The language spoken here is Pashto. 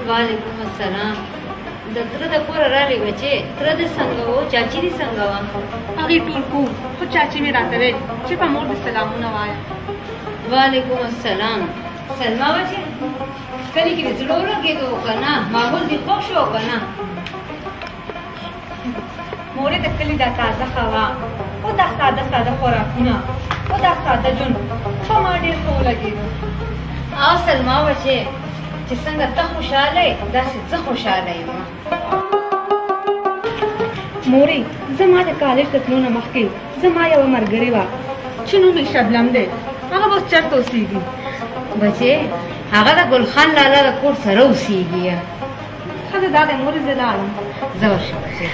وعلیکم السلام. د تره د کوره راغلی بچې، تره دې څنګه و؟ چاچي دې څنګه وه؟ هغې ټول کو، خو چاچي مې راته ویل چې په مور دې سلامونه وایه. وعلیکم السلام. سلما بچې، کلي کې دې زړه ولګېدو که نه؟ ماحول دې خوښ شو که نه؟ مورې د کلي دا تازه هوا او دا ساده ساده خوراکونه او دا ساده ژوند په ما ډېر ښه ولګېدو. او سلما بچې، چې څنګه ته خوشحاله یې داسې زه خوشحاله یم. مورې زما د کالج د تلو نه مخکې زما یوه ملګرې وه چې نوم یې شبنم دی. هغه اوس چېرته اوسېږي؟ بچې، هغه د ګلخان لالا د کور سره اوسېږي. ښه ده دا دی مورې، زه لاړم. زه ورشه بچې.